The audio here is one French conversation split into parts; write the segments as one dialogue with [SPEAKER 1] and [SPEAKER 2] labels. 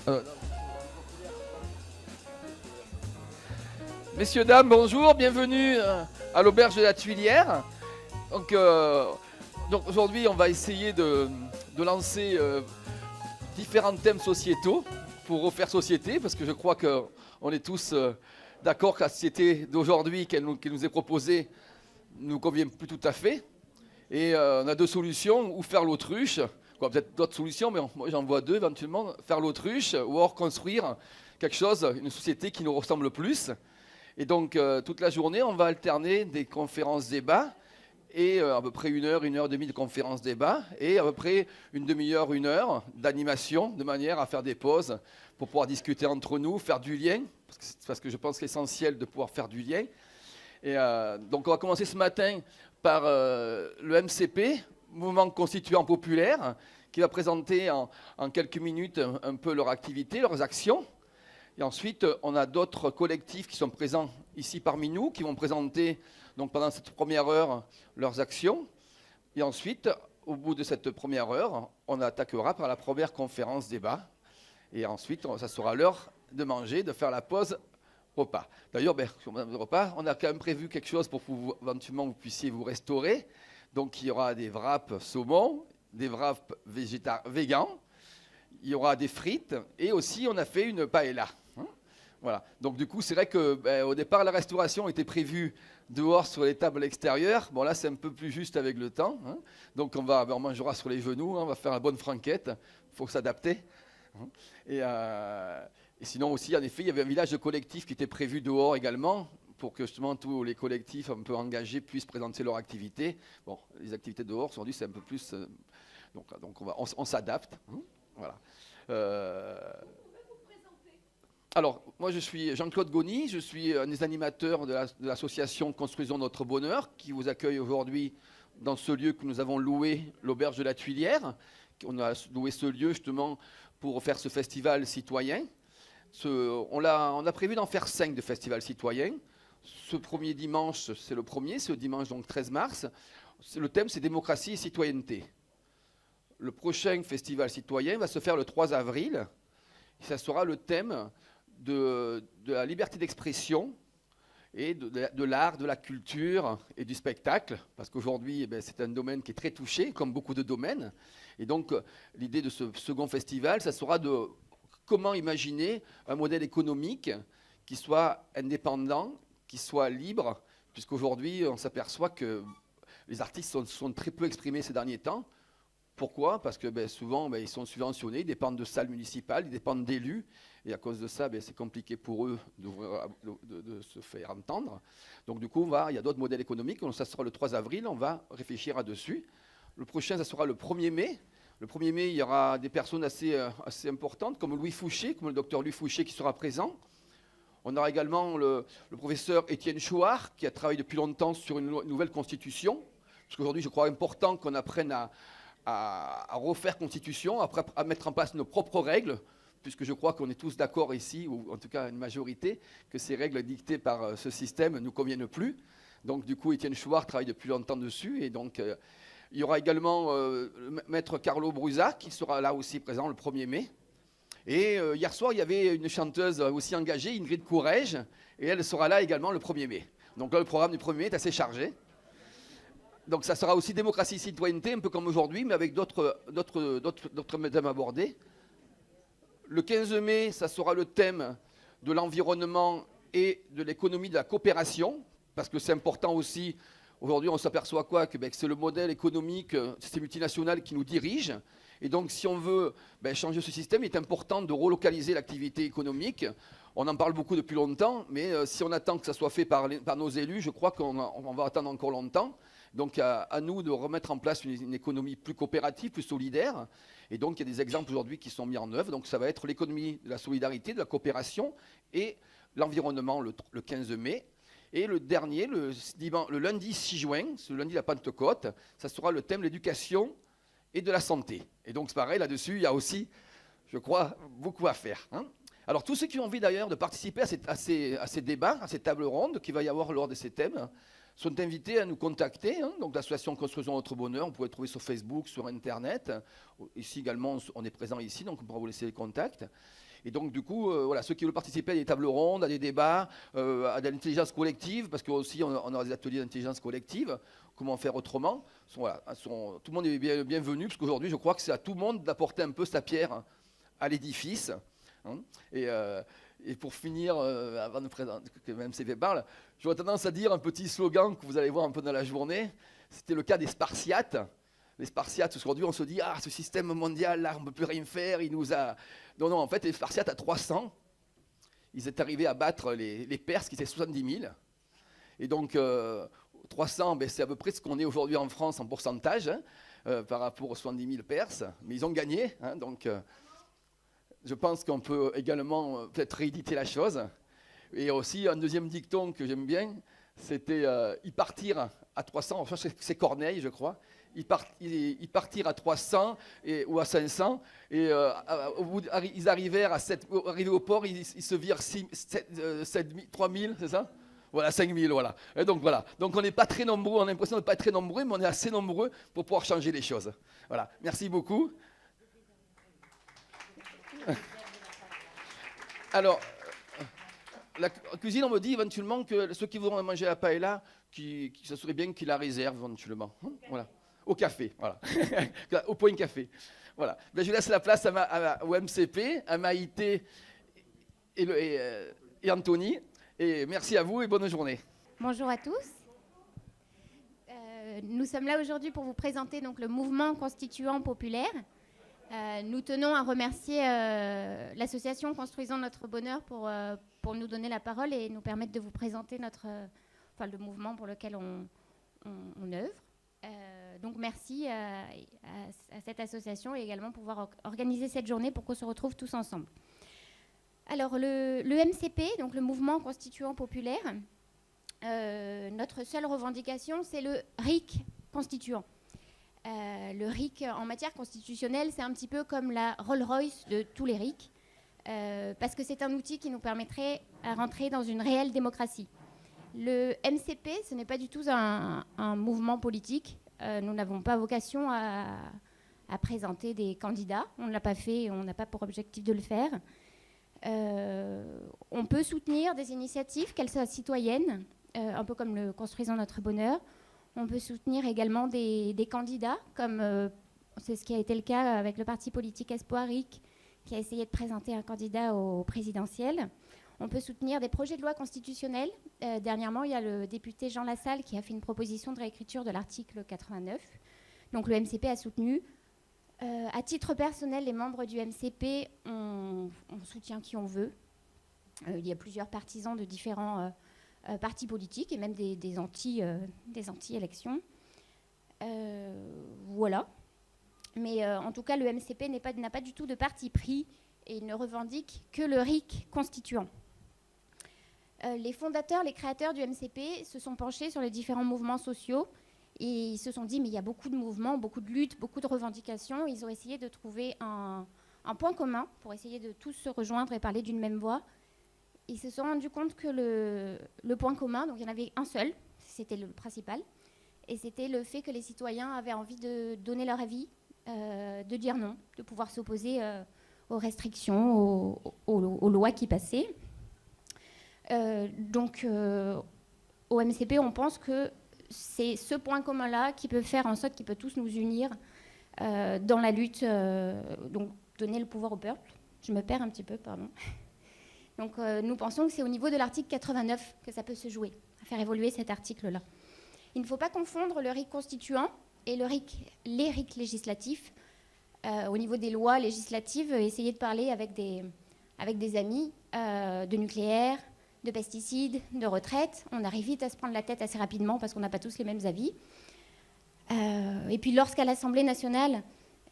[SPEAKER 1] Euh, Messieurs, dames, bonjour, bienvenue à l'auberge de la Tuilière. Donc, aujourd'hui, on va essayer de lancer différents thèmes sociétaux pour refaire société, parce que je crois qu'on est tous d'accord que la société d'aujourd'hui qui nous est proposée ne nous convient plus tout à fait. Et on a deux solutions, ou faire l'autruche, peut-être d'autres solutions, mais moi j'en vois deux éventuellement, faire l'autruche, ou alors construire quelque chose, une société qui nous ressemble plus. Et donc toute la journée, on va alterner des conférences-débats, et à peu près 1 heure et demie de conférences-débats, et à peu près une demi-heure, 1 heure d'animation, de manière à faire des pauses pour pouvoir discuter entre nous, faire du lien, parce que je pense que c'est essentiel de pouvoir faire du lien. Et donc on va commencer ce matin par le MCP, Mouvement Constituant Populaire, qui va présenter en quelques minutes un peu leur activité, leurs actions. Et ensuite, on a d'autres collectifs qui sont présents ici parmi nous, qui vont présenter donc, pendant cette première heure leurs actions. Et ensuite, au bout de cette première heure, on attaquera par la première conférence débat. Et ensuite, ça sera l'heure de manger, de faire la pause repas. D'ailleurs, repas, on a quand même prévu quelque chose pour que éventuellement vous puissiez vous restaurer. Donc, il y aura des wraps saumon, des wraps végans, il y aura des frites et aussi on a fait une paella. Voilà. Donc du coup, c'est vrai que au départ, la restauration était prévue dehors sur les tables extérieures. Bon là, c'est un peu plus juste avec le temps. Donc on mangera sur les genoux, on va faire la bonne franquette. Il faut s'adapter. Et sinon aussi, en effet, il y avait un village de collectifs qui était prévu dehors également, pour que justement tous les collectifs un peu engagés puissent présenter leur activité. Bon, les activités dehors, aujourd'hui, c'est un peu plus... donc on s'adapte. Voilà. Alors, moi je suis Jean-Claude Goni, je suis un des animateurs de l'association Construisons notre bonheur, qui vous accueille aujourd'hui dans ce lieu que nous avons loué, l'auberge de la Tuilière. On a loué ce lieu justement pour faire ce festival citoyen. On a prévu d'en faire 5 de festivals citoyens. Ce premier dimanche, c'est le dimanche donc 13 mars. Le thème c'est démocratie et citoyenneté. Le prochain festival citoyen va se faire le 3 avril. Et ça sera le thème de la liberté d'expression et de l'art, de la culture et du spectacle. Parce qu'aujourd'hui, c'est un domaine qui est très touché, comme beaucoup de domaines. Et donc, l'idée de ce second festival, ça sera de comment imaginer un modèle économique qui soit indépendant, qui soit libre, puisqu'aujourd'hui, on s'aperçoit que les artistes sont très peu exprimés ces derniers temps. Pourquoi ? Parce que souvent, ils sont subventionnés, ils dépendent de salles municipales, ils dépendent d'élus. Et à cause de ça, c'est compliqué pour eux de se faire entendre. Donc du coup, il y a d'autres modèles économiques. Donc, ça sera le 3 avril, on va réfléchir là-dessus. Le prochain, ça sera le 1er mai. Le 1er mai, il y aura des personnes assez importantes, comme Louis Fouché, comme le docteur Louis Fouché qui sera présent. On aura également le professeur Étienne Chouard, qui a travaillé depuis longtemps sur une nouvelle constitution. Parce qu'aujourd'hui, je crois important qu'on apprenne à refaire constitution, à mettre en place nos propres règles, puisque je crois qu'on est tous d'accord ici, ou en tout cas une majorité, que ces règles dictées par ce système ne nous conviennent plus. Donc du coup, Étienne Chouard travaille depuis longtemps dessus, et donc il y aura également maître Carlo Brusa, qui sera là aussi présent le 1er mai. Et hier soir, il y avait une chanteuse aussi engagée, Ingrid Courrèges, et elle sera là également le 1er mai. Donc là, le programme du 1er mai est assez chargé. Donc ça sera aussi démocratie citoyenneté, un peu comme aujourd'hui, mais avec d'autres thèmes abordés. Le 15 mai, ça sera le thème de l'environnement et de l'économie de la coopération, parce que c'est important aussi. Aujourd'hui, on s'aperçoit que c'est le modèle économique, ces multinationales qui nous dirigent. Et donc, si on veut changer ce système, il est important de relocaliser l'activité économique. On en parle beaucoup depuis longtemps, mais si on attend que ça soit fait par nos élus, je crois qu'on va attendre encore longtemps. Donc à nous de remettre en place une économie plus coopérative, plus solidaire. Et donc il y a des exemples aujourd'hui qui sont mis en œuvre. Donc ça va être l'économie de la solidarité, de la coopération et l'environnement le 15 mai. Et le dernier, le lundi 6 juin, ce lundi de la Pentecôte, ça sera le thème de l'éducation et de la santé. Et donc c'est pareil, là-dessus, il y a aussi, je crois, beaucoup à faire. Alors tous ceux qui ont envie d'ailleurs de participer à ces débats, à ces tables rondes qu'il va y avoir lors de ces thèmes, sont invités à nous contacter. Donc l'association Construisons notre bonheur, on pourrait le trouver sur Facebook, sur Internet. Ici également, on est présent ici, donc on pourra vous laisser les contacts. Et donc, du coup, voilà, ceux qui veulent participer à des tables rondes, à des débats, à de l'intelligence collective, parce qu'aussi on a des ateliers d'intelligence collective, comment faire autrement, voilà, tout le monde est bienvenu, parce qu'aujourd'hui, je crois que c'est à tout le monde d'apporter un peu sa pierre à l'édifice. Hein. Et pour finir, avant de présenter, que MCP parle, j'aurais tendance à dire un petit slogan que vous allez voir un peu dans la journée. C'était le cas des Spartiates. Les Spartiates, aujourd'hui, on se dit, ah, ce système mondial, là, on ne peut plus rien faire, il nous a... Non, en fait, les Spartiates, à 300, ils étaient arrivés à battre les Perses, qui étaient 70 000. Et donc, 300, ben, c'est à peu près ce qu'on est aujourd'hui en France en pourcentage, hein, par rapport aux 70 000 Perses. Mais ils ont gagné, hein, donc... je pense qu'on peut également peut-être rééditer la chose. Et aussi, un deuxième dicton que j'aime bien, c'était y partir à 300, enfin c'est Corneille, je crois, y partir à 300 ou à 500, et ils arrivèrent arrivés au port, ils se virent 3000, c'est ça ? Voilà, 5000, voilà. Et donc voilà. Donc on n'est pas très nombreux, on a l'impression de ne pas être très nombreux, mais on est assez nombreux pour pouvoir changer les choses. Voilà, merci beaucoup. Alors, la cuisine, on me dit éventuellement que ceux qui voudront manger la paella, ça serait bien qu'ils la réservent éventuellement. Voilà. Au café, voilà. Au point café. Voilà. Ben, je laisse la place au MCP, à Maïté et Anthony. Et merci à vous et bonne journée.
[SPEAKER 2] Bonjour à tous. Nous sommes là aujourd'hui pour vous présenter donc, le mouvement constituant populaire. Nous tenons à remercier l'association Construisons notre bonheur pour nous donner la parole et nous permettre de vous présenter le mouvement pour lequel on œuvre. Donc merci à cette association et également pour pouvoir organiser cette journée pour qu'on se retrouve tous ensemble. Alors le MCP, donc le mouvement constituant populaire, notre seule revendication c'est le RIC constituant. Le RIC en matière constitutionnelle, c'est un petit peu comme la Rolls-Royce de tous les RIC, parce que c'est un outil qui nous permettrait à rentrer dans une réelle démocratie. Le MCP, ce n'est pas du tout un mouvement politique. Nous n'avons pas vocation à présenter des candidats. On ne l'a pas fait et on n'a pas pour objectif de le faire. On peut soutenir des initiatives, qu'elles soient citoyennes, un peu comme le Construisons notre bonheur. On peut soutenir également des candidats, comme c'est ce qui a été le cas avec le parti politique Espoir RIC, qui a essayé de présenter un candidat au présidentiel. On peut soutenir des projets de loi constitutionnels. Dernièrement, il y a le député Jean Lassalle qui a fait une proposition de réécriture de l'article 89. Donc le MCP a soutenu. À titre personnel, les membres du MCP, on soutient qui on veut. Il y a plusieurs partisans de différents partis politiques et même des anti-élections. Voilà. Mais en tout cas, le MCP n'a pas du tout de parti pris et il ne revendique que le RIC constituant. Les fondateurs, les créateurs du MCP se sont penchés sur les différents mouvements sociaux et ils se sont dit mais il y a beaucoup de mouvements, beaucoup de luttes, beaucoup de revendications. Ils ont essayé de trouver un point commun pour essayer de tous se rejoindre et parler d'une même voix. Ils se sont rendus compte que le point commun, donc il y en avait un seul, c'était le principal, et c'était le fait que les citoyens avaient envie de donner leur avis, de dire non, de pouvoir s'opposer aux restrictions, aux lois qui passaient. Donc au MCP, on pense que c'est ce point commun-là qui peut faire en sorte qu'il peut tous nous unir dans la lutte, donc donner le pouvoir au peuple. Je me perds un petit peu, pardon. Donc nous pensons que c'est au niveau de l'article 89 que ça peut se jouer, à faire évoluer cet article-là. Il ne faut pas confondre le RIC constituant et les RIC législatifs. Au niveau des lois législatives, essayer de parler avec des amis de nucléaire, de pesticides, de retraite. On arrive vite à se prendre la tête assez rapidement parce qu'on n'a pas tous les mêmes avis. Et puis lorsqu'à l'Assemblée nationale,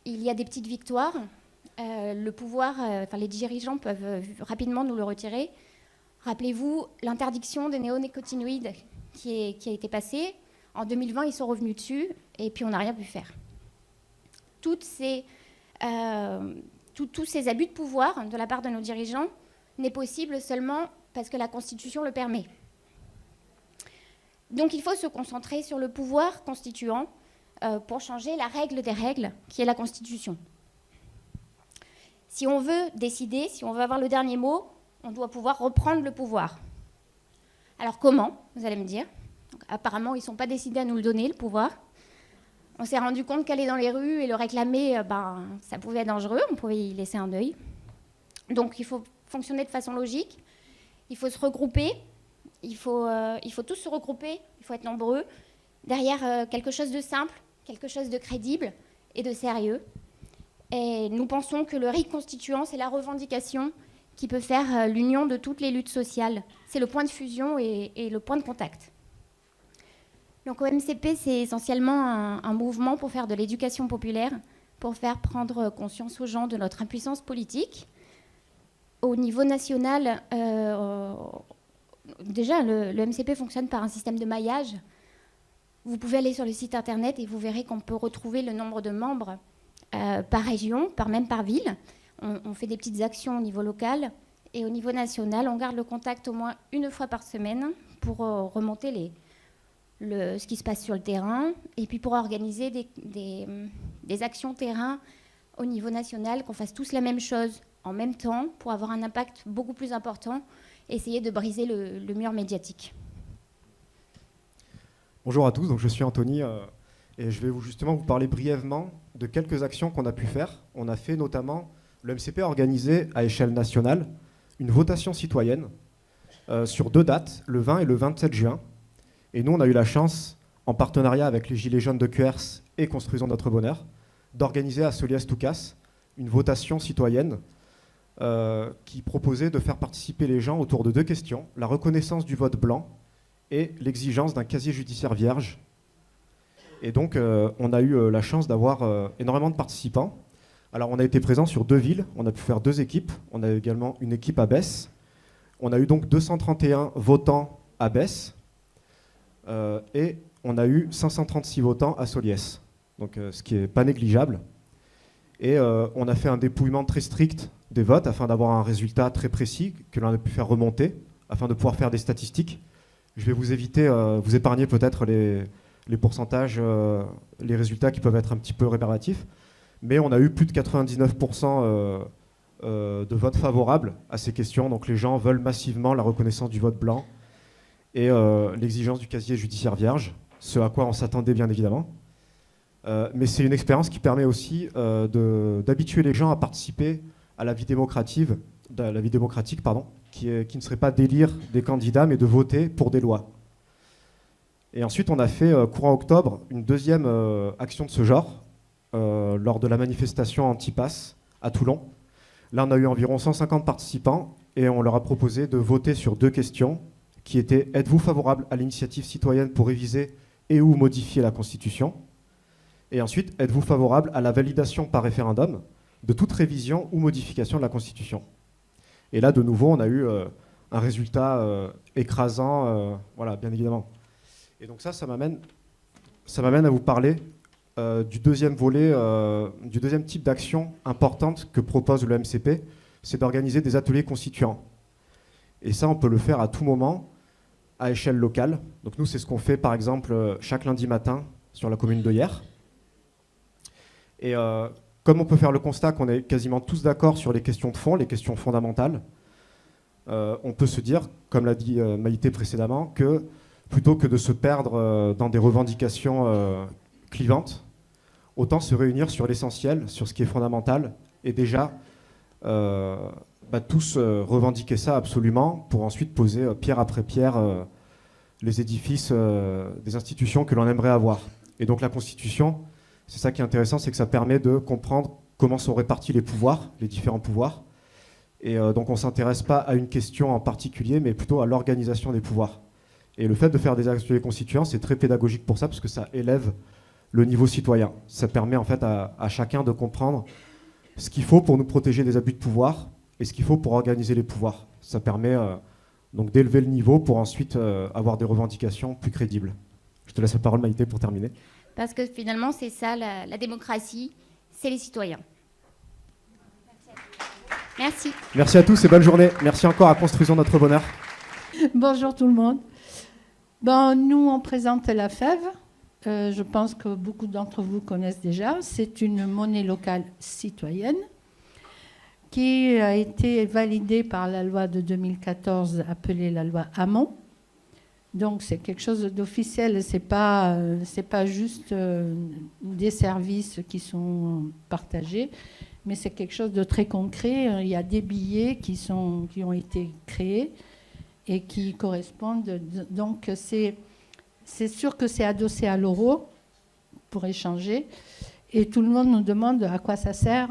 [SPEAKER 2] il y a des petites victoires, le pouvoir, les dirigeants peuvent rapidement nous le retirer. Rappelez-vous l'interdiction des néonicotinoïdes qui a été passée. En 2020, ils sont revenus dessus et puis on n'a rien pu faire. Tous ces abus de pouvoir de la part de nos dirigeants n'est possible seulement parce que la Constitution le permet. Donc il faut se concentrer sur le pouvoir constituant pour changer la règle des règles, qui est la Constitution. Si on veut décider, si on veut avoir le dernier mot, on doit pouvoir reprendre le pouvoir. Alors comment, vous allez me dire? Donc, apparemment, ils ne sont pas décidés à nous le donner, le pouvoir. On s'est rendu compte qu'aller dans les rues et le réclamer, ça pouvait être dangereux, on pouvait y laisser un œil. Donc il faut fonctionner de façon logique, il faut se regrouper, il faut tous se regrouper, il faut être nombreux, derrière quelque chose de simple, quelque chose de crédible et de sérieux. Et nous pensons que le RIC constituant, c'est la revendication qui peut faire l'union de toutes les luttes sociales. C'est le point de fusion et le point de contact. Donc OMCP, c'est essentiellement un mouvement pour faire de l'éducation populaire, pour faire prendre conscience aux gens de notre impuissance politique. Au niveau national, déjà, le MCP fonctionne par un système de maillage. Vous pouvez aller sur le site internet et vous verrez qu'on peut retrouver le nombre de membres par région, même par ville. On fait des petites actions au niveau local. Et au niveau national, on garde le contact au moins une fois par semaine pour remonter ce qui se passe sur le terrain et puis pour organiser des actions terrain au niveau national, qu'on fasse tous la même chose en même temps pour avoir un impact beaucoup plus important, essayer de briser le mur médiatique.
[SPEAKER 3] Bonjour à tous, donc je suis Anthony et je vais justement vous parler brièvement de quelques actions qu'on a pu faire. On a fait notamment, le MCP a organisé à échelle nationale une votation citoyenne sur 2 dates, le 20 et le 27 juin. Et nous, on a eu la chance, en partenariat avec les Gilets jaunes de QERS et Construisons notre bonheur, d'organiser à Soliès-Toucas une votation citoyenne qui proposait de faire participer les gens autour de 2 questions, la reconnaissance du vote blanc et l'exigence d'un casier judiciaire vierge. Et donc, on a eu la chance d'avoir énormément de participants. Alors, on a été présents sur 2 villes, on a pu faire 2 équipes. On a également une équipe à Besse. On a eu donc 231 votants à Besse et on a eu 536 votants à Soliès, donc ce qui n'est pas négligeable. Et on a fait un dépouillement très strict des votes afin d'avoir un résultat très précis que l'on a pu faire remonter, afin de pouvoir faire des statistiques. Je vais vous épargner peut-être les pourcentages, les résultats qui peuvent être un petit peu rébarbatifs, mais on a eu plus de 99% de votes favorables à ces questions. Donc les gens veulent massivement la reconnaissance du vote blanc et l'exigence du casier judiciaire vierge, ce à quoi on s'attendait bien évidemment. Mais c'est une expérience qui permet aussi d'habituer les gens à participer à la vie démocratique, qui ne serait pas d'élire des candidats, mais de voter pour des lois. Et ensuite, on a fait, courant octobre, une deuxième action de ce genre, lors de la manifestation anti-pass à Toulon. Là, on a eu environ 150 participants et on leur a proposé de voter sur 2 questions qui étaient: êtes-vous favorable à l'initiative citoyenne pour réviser et ou modifier la Constitution? Et ensuite, êtes-vous favorable à la validation par référendum de toute révision ou modification de la Constitution? Et là, de nouveau, on a eu un résultat écrasant, voilà, bien évidemment. Et donc ça m'amène à vous parler du deuxième volet, du deuxième type d'action importante que propose le MCP, c'est d'organiser des ateliers constituants. Et ça, on peut le faire à tout moment, à échelle locale. Donc nous, c'est ce qu'on fait, par exemple, chaque lundi matin sur la commune de Hyères. Et comme on peut faire le constat qu'on est quasiment tous d'accord sur les questions de fond, les questions fondamentales, on peut se dire, comme l'a dit Maïté précédemment, que plutôt que de se perdre dans des revendications clivantes, autant se réunir sur l'essentiel, sur ce qui est fondamental, et déjà tous revendiquer ça absolument, pour ensuite poser pierre après pierre les édifices des institutions que l'on aimerait avoir. Et donc la Constitution, c'est ça qui est intéressant, c'est que ça permet de comprendre comment sont répartis les pouvoirs, les différents pouvoirs. Et donc on ne s'intéresse pas à une question en particulier, mais plutôt à l'organisation des pouvoirs. Et le fait de faire des ateliers constituants, c'est très pédagogique pour ça, parce que ça élève le niveau citoyen. Ça permet en fait à chacun de comprendre ce qu'il faut pour nous protéger des abus de pouvoir et ce qu'il faut pour organiser les pouvoirs. Ça permet donc d'élever le niveau pour ensuite avoir des revendications plus crédibles. Je te laisse la parole, Maïté, pour terminer.
[SPEAKER 2] Parce que finalement, c'est ça, la démocratie, c'est les citoyens. Merci.
[SPEAKER 3] Merci à tous et bonne journée. Merci encore à Construisons notre bonheur.
[SPEAKER 4] Bonjour tout le monde. Nous, on présente la FEV. Je pense que beaucoup d'entre vous connaissent déjà. C'est une monnaie locale citoyenne qui a été validé par la loi de 2014 appelée la loi Hamon. Donc c'est quelque chose d'officiel, c'est pas juste des services qui sont partagés, mais c'est quelque chose de très concret. Il y a des billets qui ont été créés et qui correspondent. Donc c'est sûr que c'est adossé à l'euro pour échanger. Et tout le monde nous demande à quoi ça sert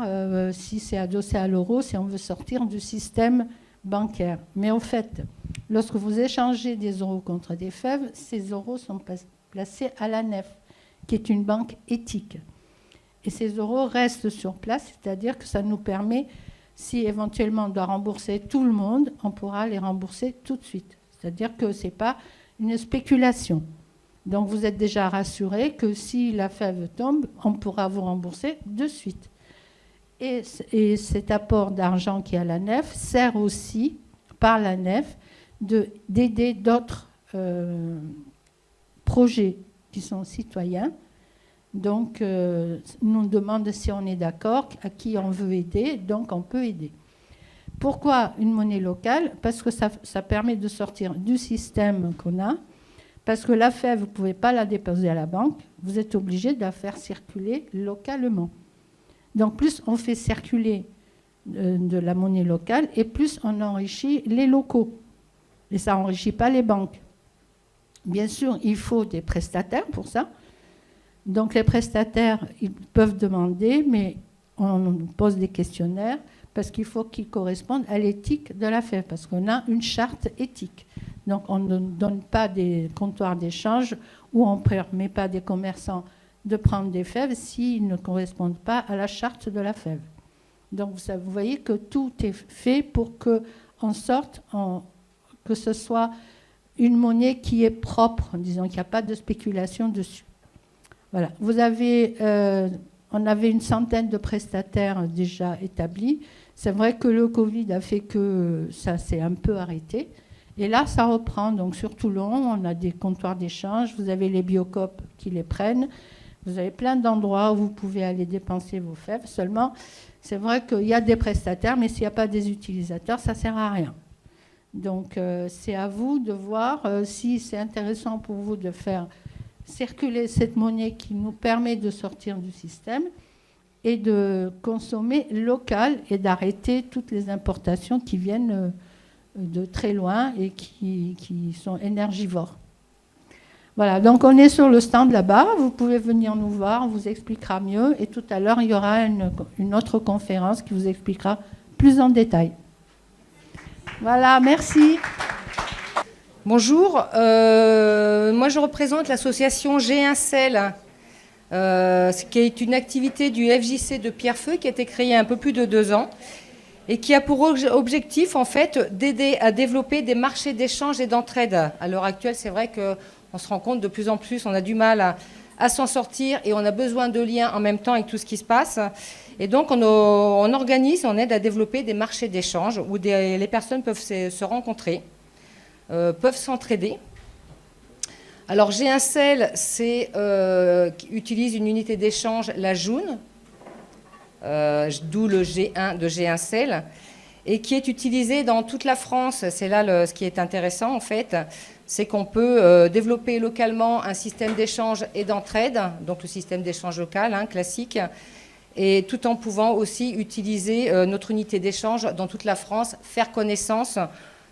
[SPEAKER 4] si c'est adossé à l'euro, si on veut sortir du système bancaire. Mais en fait, lorsque vous échangez des euros contre des fèves, ces euros sont placés à la nef, qui est une banque éthique. Et ces euros restent sur place, c'est-à-dire que ça nous permet, si éventuellement on doit rembourser tout le monde, on pourra les rembourser tout de suite. C'est-à-dire que ce n'est pas une spéculation. Donc vous êtes déjà rassuré que si la fève tombe, on pourra vous rembourser de suite. Et cet apport d'argent qui est à la nef sert aussi, par la nef, d'aider d'autres projets qui sont citoyens. Donc, nous demande si on est d'accord, à qui on veut aider, donc on peut aider. Pourquoi une monnaie locale? Parce que ça permet de sortir du système qu'on a, parce que la fève, vous ne pouvez pas la déposer à la banque, vous êtes obligé de la faire circuler localement. Donc, plus on fait circuler de la monnaie locale, et plus on enrichit les locaux. Et ça n'enrichit pas les banques. Bien sûr, il faut des prestataires pour ça. Donc les prestataires, ils peuvent demander, mais on pose des questionnaires parce qu'il faut qu'ils correspondent à l'éthique de la fève, parce qu'on a une charte éthique. Donc on ne donne pas des comptoirs d'échange où on ne permet pas des commerçants de prendre des fèves s'ils ne correspondent pas à la charte de la fève. Donc vous voyez que tout est fait pour qu'on sorte, que ce soit une monnaie qui est propre, disons qu'il n'y a pas de spéculation dessus. Voilà. On avait une centaine de prestataires déjà établis. C'est vrai que le Covid a fait que ça s'est un peu arrêté. Et là, ça reprend. Donc sur Toulon, on a des comptoirs d'échange. Vous avez les Biocoop qui les prennent. Vous avez plein d'endroits où vous pouvez aller dépenser vos fèves. Seulement, c'est vrai qu'il y a des prestataires, mais s'il n'y a pas des utilisateurs, ça ne sert à rien. Donc c'est à vous de voir si c'est intéressant pour vous de faire circuler cette monnaie qui nous permet de sortir du système et de consommer local et d'arrêter toutes les importations qui viennent de très loin et qui sont énergivores. Voilà, donc on est sur le stand là-bas, vous pouvez venir nous voir, on vous expliquera mieux et tout à l'heure il y aura une autre conférence qui vous expliquera plus en détail. Voilà, merci.
[SPEAKER 5] Bonjour, moi je représente l'association G1Cel, qui est une activité du FJC de Pierrefeu qui a été créée il y a un peu plus de 2 ans et qui a pour objectif en fait d'aider à développer des marchés d'échange et d'entraide. À l'heure actuelle, c'est vrai qu'on se rend compte de plus en plus, on a du mal à s'en sortir et on a besoin de liens en même temps avec tout ce qui se passe. Et donc on organise, on aide à développer des marchés d'échange où les personnes peuvent se rencontrer. Peuvent s'entraider. Alors G1Cel, utilise une unité d'échange, la Joune, d'où le G1 de G1Cel, et qui est utilisée dans toute la France. C'est là ce qui est intéressant en fait, c'est qu'on peut développer localement un système d'échange et d'entraide, donc le système d'échange local, classique, et tout en pouvant aussi utiliser notre unité d'échange dans toute la France, faire connaissance,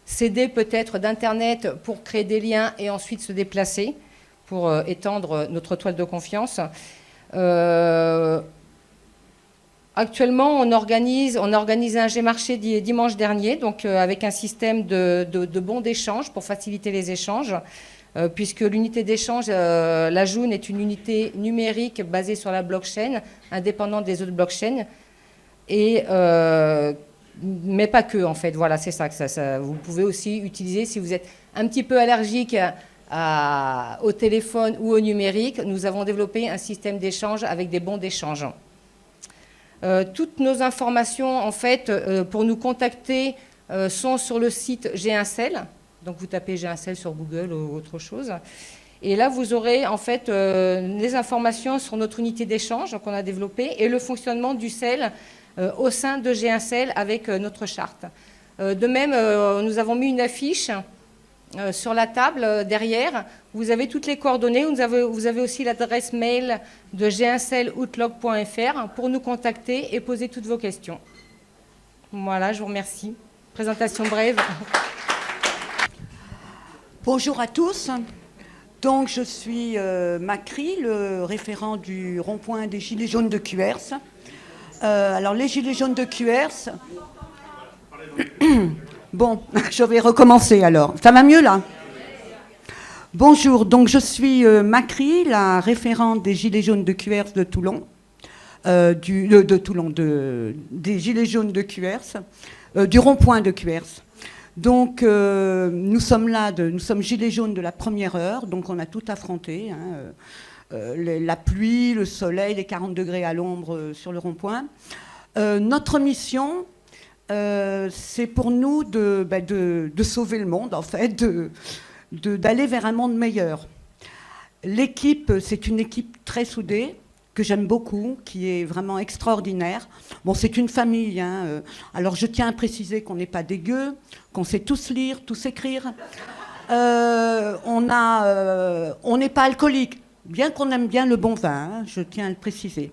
[SPEAKER 5] s'aider peut-être d'Internet pour créer des liens et ensuite se déplacer pour étendre notre toile de confiance. Actuellement, on a organisé un G-Marché dimanche dernier, donc avec un système de bons d'échange pour faciliter les échanges, puisque l'unité d'échange, la Joune, est une unité numérique basée sur la blockchain, indépendante des autres blockchains, mais pas que, en fait. Voilà, c'est ça que vous pouvez aussi utiliser si vous êtes un petit peu allergique au téléphone ou au numérique. Nous avons développé un système d'échange avec des bons d'échange. Toutes nos informations, en fait, pour nous contacter, sont sur le site G1Cel. Donc, vous tapez G1Cel sur Google ou autre chose. Et là, vous aurez, en fait, les informations sur notre unité d'échange qu'on a développée et le fonctionnement du CEL au sein de G1sel avec notre charte. De même, nous avons mis une affiche sur la table derrière. Vous avez toutes les coordonnées. Vous avez aussi l'adresse mail de g1seloutlook.fr pour nous contacter et poser toutes vos questions. Voilà, je vous remercie. Présentation brève.
[SPEAKER 6] Bonjour à tous. Donc, je suis Macri, le référent du rond-point des Gilets jaunes de Cuers. Alors, les Gilets jaunes de Cuers... Bon, je vais recommencer alors. Ça va mieux là? Bonjour, donc je suis Macri, la référente des Gilets jaunes de Cuers de Toulon. Des Gilets jaunes de Cuers, du rond-point de Cuers. Donc, nous sommes Gilets jaunes de la première heure, donc on a tout affronté. La pluie, le soleil, les 40 degrés à l'ombre sur le rond-point. Notre mission, c'est pour nous de sauver le monde, en fait, d'aller vers un monde meilleur. L'équipe, c'est une équipe très soudée, que j'aime beaucoup, qui est vraiment extraordinaire. Bon, c'est une famille, alors je tiens à préciser qu'on n'est pas dégueu, qu'on sait tous lire, tous écrire. On n'est pas alcoolique, bien qu'on aime bien le bon vin, je tiens à le préciser.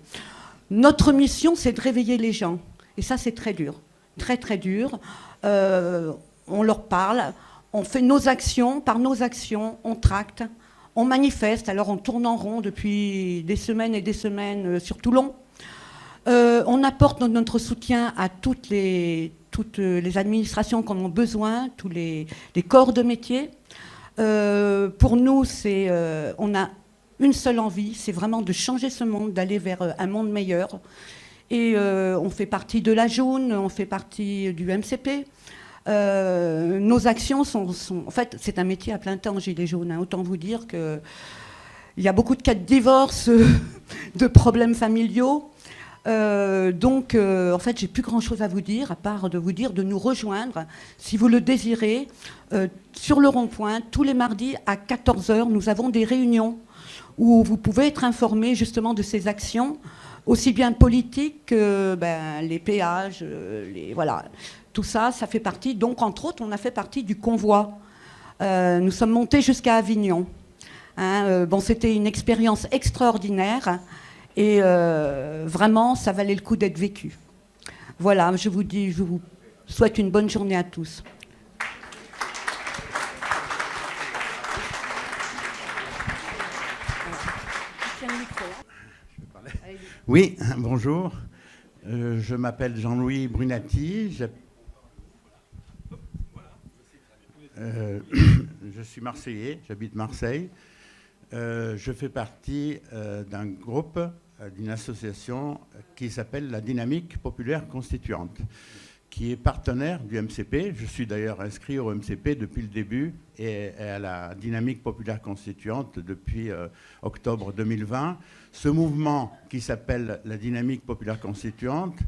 [SPEAKER 6] Notre mission, c'est de réveiller les gens. Et ça, c'est très dur. Très, très dur. On leur parle, on fait nos actions. Par nos actions, on tracte, on manifeste. Alors, on tourne en rond depuis des semaines et des semaines sur Toulon. On apporte notre soutien à toutes les administrations qui en ont besoin, tous les corps de métier. Pour nous, on a une seule envie, c'est vraiment de changer ce monde, d'aller vers un monde meilleur. Et on fait partie de la Jaune, on fait partie du MCP. Nos actions sont... En fait, c'est un métier à plein temps, Gilets jaunes. Autant vous dire qu'il y a beaucoup de cas de divorce, de problèmes familiaux. Donc, en fait, j'ai plus grand-chose à vous dire, à part de vous dire de nous rejoindre, si vous le désirez, sur le rond-point. Tous les mardis à 14h, nous avons des réunions où vous pouvez être informés justement de ces actions, aussi bien politiques que les péages, voilà. Tout ça, ça fait partie. Donc, entre autres, on a fait partie du convoi. Nous sommes montés jusqu'à Avignon. C'était une expérience extraordinaire et vraiment, ça valait le coup d'être vécu. Voilà, je vous souhaite une bonne journée à tous.
[SPEAKER 7] Oui, bonjour. Je m'appelle Jean-Louis Brunati. Je suis marseillais, j'habite Marseille. Je fais partie d'un groupe, d'une association qui s'appelle la Dynamique Populaire Constituante, qui est partenaire du MCP. Je suis d'ailleurs inscrit au MCP depuis le début et à la Dynamique Populaire Constituante depuis octobre 2020. Ce mouvement qui s'appelle la Dynamique Populaire Constituante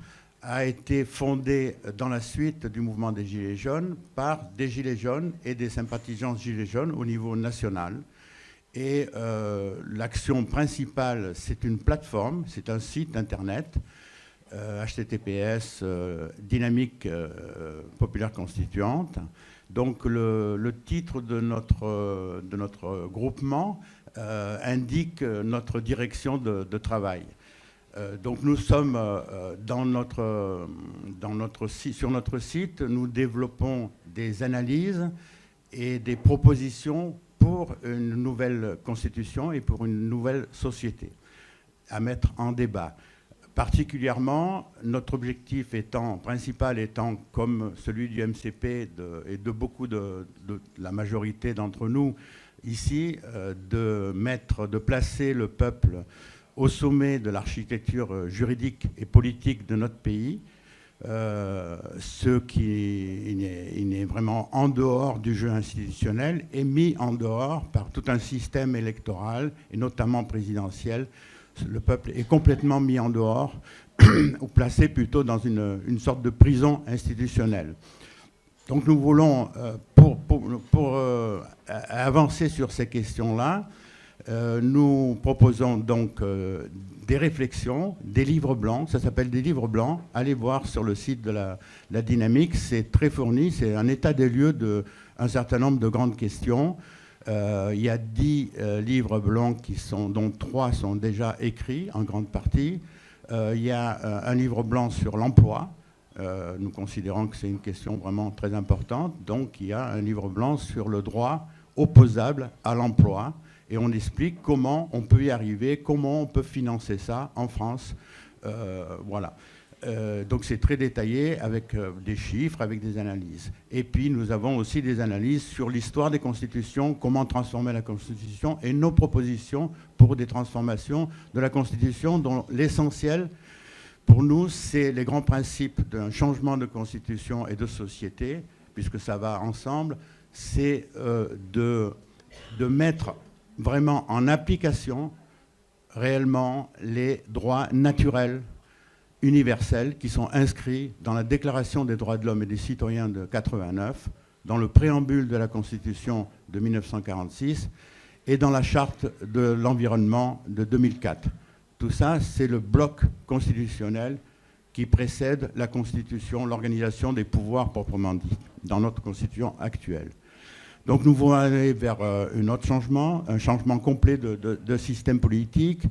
[SPEAKER 7] a été fondé dans la suite du mouvement des Gilets jaunes par des Gilets jaunes et des sympathisants Gilets jaunes au niveau national. Et l'action principale, c'est une plateforme, c'est un site internet, https Dynamique Populaire Constituante. Donc le titre de notre groupement indique notre direction de travail. Donc nous sommes sur notre site, nous développons des analyses et des propositions pour une nouvelle constitution et pour une nouvelle société à mettre en débat. Particulièrement, notre objectif principal étant, comme celui du MCP et de beaucoup de la majorité d'entre nous ici, de placer le peuple au sommet de l'architecture juridique et politique de notre pays, ce qui est vraiment en dehors du jeu institutionnel et mis en dehors par tout un système électoral, et notamment présidentiel. Le peuple est complètement mis en dehors, ou placé plutôt dans une sorte de prison institutionnelle. Donc nous voulons, pour avancer sur ces questions-là, Nous proposons donc des réflexions, des livres blancs, ça s'appelle des livres blancs. Allez voir sur le site de la Dynamique, c'est très fourni, c'est un état des lieux d'un certain nombre de grandes questions. Il y a 10 livres blancs dont 3 sont déjà écrits en grande partie. Il y a un livre blanc sur l'emploi. Nous considérons que c'est une question vraiment très importante. Donc il y a un livre blanc sur le droit opposable à l'emploi. Et on explique comment on peut y arriver, comment on peut financer ça en France. Voilà. Donc c'est très détaillé avec des chiffres, avec des analyses. Et puis nous avons aussi des analyses sur l'histoire des constitutions, comment transformer la Constitution et nos propositions pour des transformations de la Constitution dont l'essentiel pour nous c'est les grands principes d'un changement de Constitution et de société, puisque ça va ensemble, c'est de mettre vraiment en application réellement les droits naturels universels qui sont inscrits dans la Déclaration des droits de l'homme et des citoyens de 89, dans le préambule de la Constitution de 1946 et dans la Charte de l'environnement de 2004. Tout ça, c'est le bloc constitutionnel qui précède la Constitution, l'organisation des pouvoirs proprement dit, dans notre Constitution actuelle. Donc nous voulons aller vers un autre changement, un changement complet de système politique.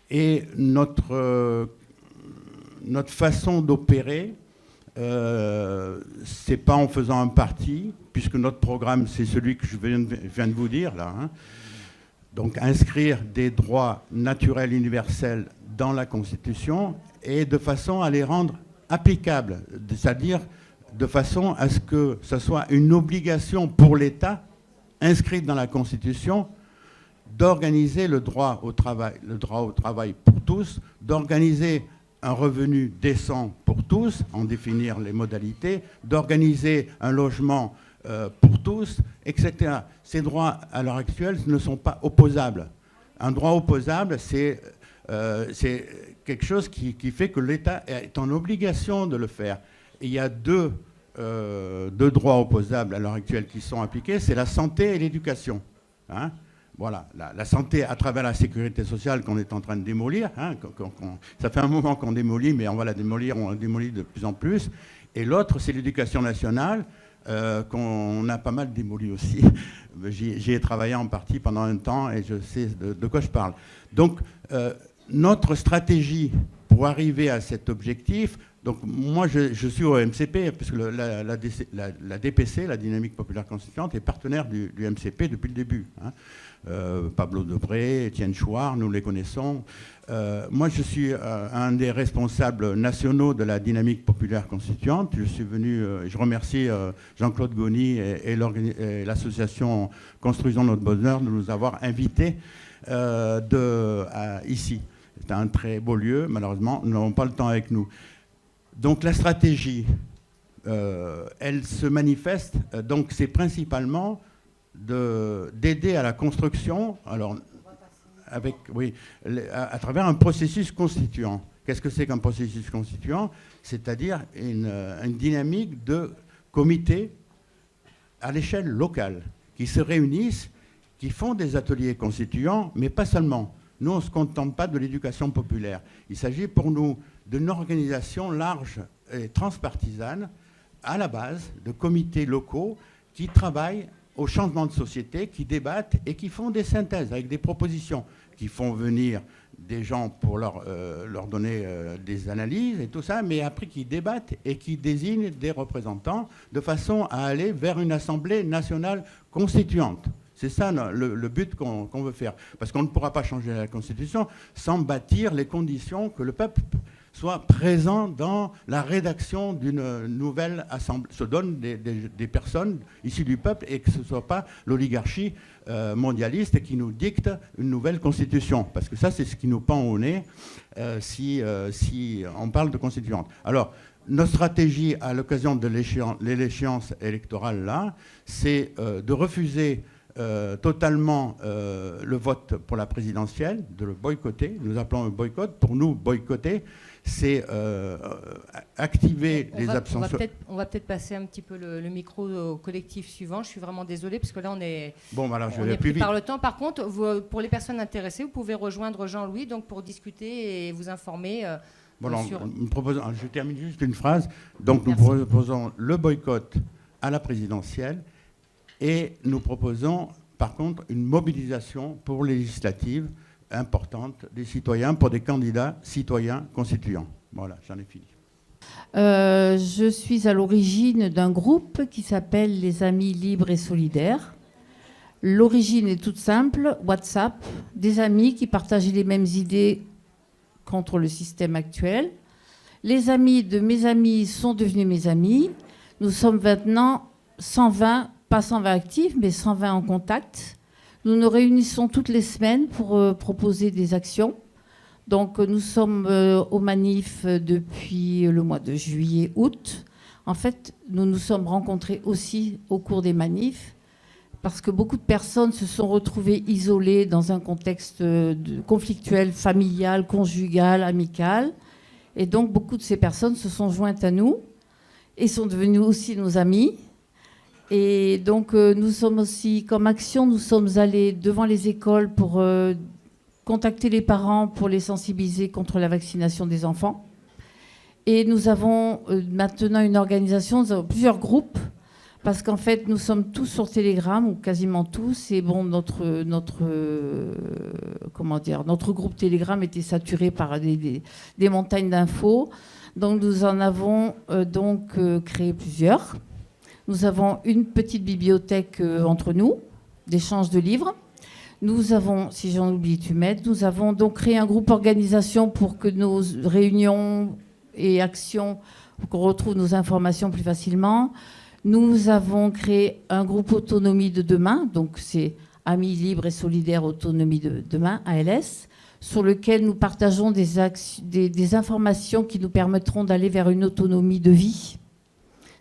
[SPEAKER 7] Et notre façon d'opérer, c'est pas en faisant un parti, puisque notre programme, c'est celui que je viens de vous dire, là. Hein. Donc inscrire des droits naturels universels dans la Constitution et de façon à les rendre applicables, c'est-à-dire de façon à ce que ce soit une obligation pour l'État, inscrite dans la Constitution, d'organiser le droit au travail pour tous, d'organiser un revenu décent pour tous, en définir les modalités, d'organiser un logement pour tous, etc. Ces droits, à l'heure actuelle, ne sont pas opposables. Un droit opposable, c'est quelque chose qui fait que l'État est en obligation de le faire. Et il y a deux droits opposables à l'heure actuelle qui sont appliqués, c'est la santé et l'éducation. Hein. Voilà, la santé à travers la sécurité sociale qu'on est en train de démolir. Hein, ça fait un moment qu'on démolit, mais on va la démolir, on la démolit de plus en plus. Et l'autre, c'est l'éducation nationale, qu'on a pas mal démoli aussi. J'y ai travaillé en partie pendant un temps et je sais de quoi je parle. Donc, notre stratégie pour arriver à cet objectif, donc moi je suis au MCP, puisque la DPC, la Dynamique Populaire Constituante, est partenaire du MCP depuis le début. Hein. Pablo Debré, Étienne Chouard, nous les connaissons. Moi je suis un des responsables nationaux de la Dynamique Populaire Constituante. Je suis venu, je remercie Jean-Claude Goni et l'association Construisons notre bonheur de nous avoir invités ici. C'est un très beau lieu, malheureusement, nous n'avons pas le temps avec nous. Donc la stratégie, elle se manifeste, donc c'est principalement d'aider à la construction, alors à travers un processus constituant. Qu'est-ce que c'est qu'un processus constituant? C'est-à-dire une dynamique de comités à l'échelle locale qui se réunissent, qui font des ateliers constituants, mais pas seulement. Nous, on ne se contente pas de l'éducation populaire. Il s'agit pour nous d'une organisation large et transpartisane, à la base de comités locaux qui travaillent au changement de société, qui débattent et qui font des synthèses avec des propositions, qui font venir des gens pour leur donner des analyses et tout ça, mais après qui débattent et qui désignent des représentants de façon à aller vers une assemblée nationale constituante. C'est ça le but qu'on veut faire. Parce qu'on ne pourra pas changer la Constitution sans bâtir les conditions que le peuple soit présent dans la rédaction d'une nouvelle assemblée, se donne des personnes issues du peuple et que ce ne soit pas l'oligarchie mondialiste qui nous dicte une nouvelle constitution. Parce que ça, c'est ce qui nous pend au nez si on parle de constituante. Alors, notre stratégie à l'occasion de l'échéance électorale, là, c'est de refuser totalement le vote pour la présidentielle, de le boycotter. Nous appelons un boycott. Pour nous, boycotter, c'est activer les
[SPEAKER 5] On va
[SPEAKER 7] abstentions.
[SPEAKER 5] peut-être passer un petit peu le micro au collectif suivant. Je suis vraiment désolée, parce que là, on est
[SPEAKER 7] Je
[SPEAKER 5] pris par le temps. Par contre, pour les personnes intéressées, vous pouvez rejoindre Jean-Louis donc, pour discuter et vous informer.
[SPEAKER 7] Je termine juste une phrase. Donc, nous proposons le boycott à la présidentielle et nous proposons, par contre, une mobilisation pour les législatives importante des citoyens pour des candidats citoyens constituants. Voilà, j'en ai fini.
[SPEAKER 8] Je suis à l'origine d'un groupe qui s'appelle les Amis Libres et Solidaires. L'origine est toute simple, WhatsApp, des amis qui partageaient les mêmes idées contre le système actuel. Les amis de mes amis sont devenus mes amis. Nous sommes maintenant 120, pas 120 actifs, mais 120 en contact. Nous nous réunissons toutes les semaines pour proposer des actions. Donc nous sommes aux manifs depuis le mois de juillet-août. En fait, nous nous sommes rencontrés aussi au cours des manifs parce que beaucoup de personnes se sont retrouvées isolées dans un contexte conflictuel, familial, conjugal, amical. Et donc beaucoup de ces personnes se sont jointes à nous et sont devenues aussi nos amis. Et donc, nous sommes aussi, comme action, nous sommes allés devant les écoles pour contacter les parents pour les sensibiliser contre la vaccination des enfants. Et nous avons maintenant une organisation, nous avons plusieurs groupes, parce qu'en fait, nous sommes tous sur Telegram, ou quasiment tous, et bon, notre groupe Telegram était saturé par des montagnes d'infos. Donc, nous en avons créé plusieurs. Nous avons une petite bibliothèque entre nous, d'échange de livres. Nous avons, si j'en oublie, tu m'aides, nous avons donc créé un groupe organisation pour que nos réunions et actions, pour qu'on retrouve nos informations plus facilement. Nous avons créé un groupe Autonomie de demain, donc c'est Amis Libres et Solidaires Autonomie de demain, ALS, sur lequel nous partageons des informations qui nous permettront d'aller vers une autonomie de vie.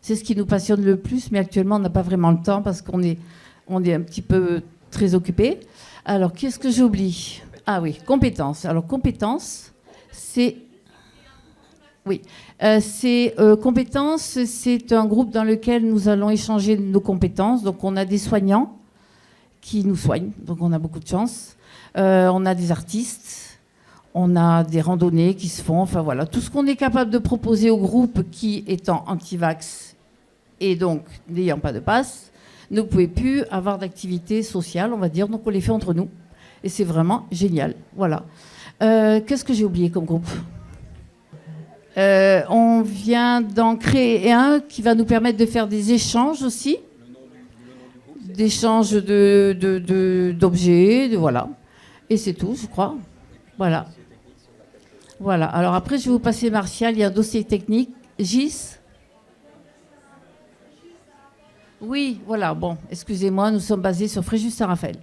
[SPEAKER 8] C'est ce qui nous passionne le plus, mais actuellement, on n'a pas vraiment le temps parce qu'on est un petit peu très occupé. Alors, qu'est-ce que j'oublie ? Ah oui, compétences. Alors, compétences, c'est... Oui, compétences, c'est un groupe dans lequel nous allons échanger nos compétences. Donc, on a des soignants qui nous soignent, donc on a beaucoup de chance. On a des artistes, on a des randonnées qui se font. Enfin, voilà, tout ce qu'on est capable de proposer au groupe qui, étant anti-vax, et donc n'ayant pas de passe, ne pouvait plus avoir d'activité sociale, on va dire. Donc on les fait entre nous. Et c'est vraiment génial. Voilà. Qu'est-ce que j'ai oublié comme groupe ? On vient d'en créer un qui va nous permettre de faire des échanges aussi. D'échanges d'objets, voilà. Et c'est tout, je crois. Voilà. Voilà. Alors après, je vais vous passer Martial. Il y a un dossier technique. Gis ? Oui, voilà, bon, excusez-moi, nous sommes basés sur Fréjus-Saint-Raphaël.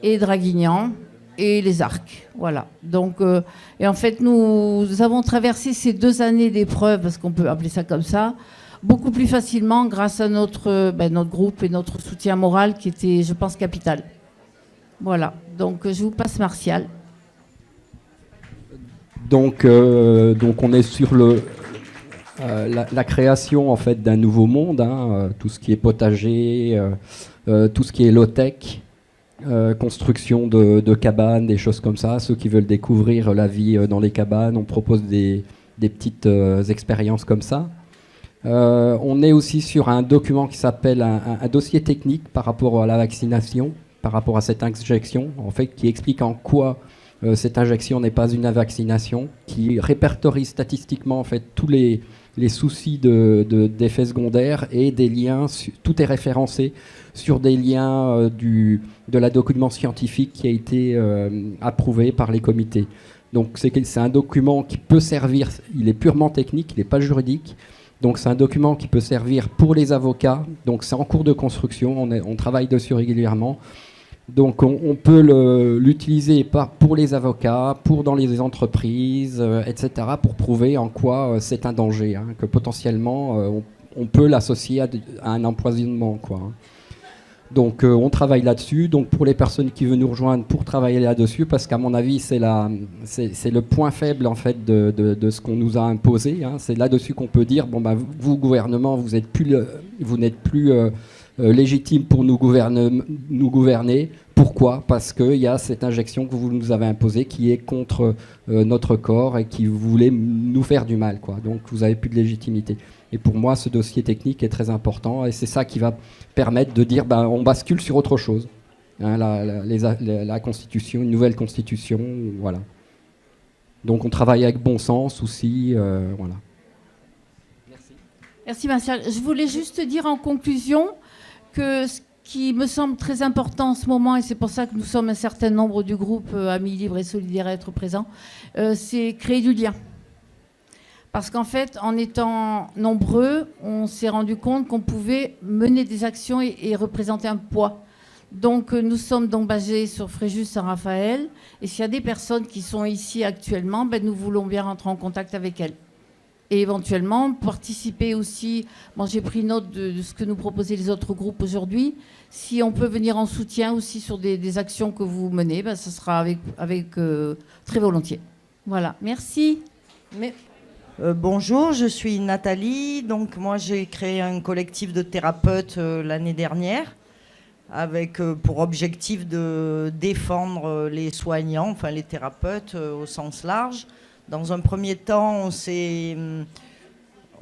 [SPEAKER 8] Et Draguignan, et les Arcs, voilà. Donc, et en fait, nous avons traversé ces 2 années d'épreuves, parce qu'on peut appeler ça comme ça, beaucoup plus facilement grâce à notre groupe et notre soutien moral qui était, je pense, capital. Voilà, donc je vous passe Martial.
[SPEAKER 9] Donc on est sur la création en fait d'un nouveau monde, tout ce qui est potager, tout ce qui est low-tech, construction de cabanes, des choses comme ça. Ceux qui veulent découvrir la vie dans les cabanes, on propose des petites expériences comme ça. On est aussi sur un document qui s'appelle un dossier technique par rapport à la vaccination, par rapport à cette injection, en fait, qui explique en quoi cette injection n'est pas une vaccination, qui répertorie statistiquement en fait tous les soucis d'effets secondaires et des liens, tout est référencé sur des liens de la document scientifique qui a été approuvé par les comités. Donc c'est un document qui peut servir, il est purement technique, il n'est pas juridique, donc c'est un document qui peut servir pour les avocats, donc c'est en cours de construction, on travaille dessus régulièrement. Donc on peut l'utiliser pour les avocats, dans les entreprises, etc., pour prouver en quoi c'est un danger, que potentiellement on peut l'associer à un empoisonnement, quoi. Donc on travaille là-dessus. Donc pour les personnes qui veulent nous rejoindre pour travailler là-dessus, parce qu'à mon avis c'est le point faible en fait de ce qu'on nous a imposé. Hein. C'est là-dessus qu'on peut dire bon bah vous gouvernement vous n'êtes plus légitime pour nous gouverner. Pourquoi ? Parce qu'il y a cette injection que vous nous avez imposée qui est contre notre corps et qui voulait nous faire du mal, quoi. Donc vous n'avez plus de légitimité. Et pour moi, ce dossier technique est très important et c'est ça qui va permettre de dire ben, on bascule sur autre chose. Hein, la constitution, une nouvelle constitution, voilà. Donc on travaille avec bon sens aussi, voilà. Merci.
[SPEAKER 8] Merci Martial. Je voulais juste dire en conclusion que ce qui me semble très important en ce moment, et c'est pour ça que nous sommes un certain nombre du groupe Amis Libres et Solidaires à être présents, c'est créer du lien. Parce qu'en fait, en étant nombreux, on s'est rendu compte qu'on pouvait mener des actions et représenter un poids. Donc nous sommes donc basés sur Fréjus-Saint-Raphaël, et s'il y a des personnes qui sont ici actuellement, ben, nous voulons bien rentrer en contact avec elles. Et éventuellement participer aussi, bon, j'ai pris note de ce que nous proposaient les autres groupes aujourd'hui, si on peut venir en soutien aussi sur des actions que vous menez, ben, ce sera avec très volontiers. Voilà, merci.
[SPEAKER 10] Bonjour, je suis Nathalie. Donc moi j'ai créé un collectif de thérapeutes l'année dernière avec pour objectif de défendre les soignants, enfin les thérapeutes au sens large. Dans un premier temps,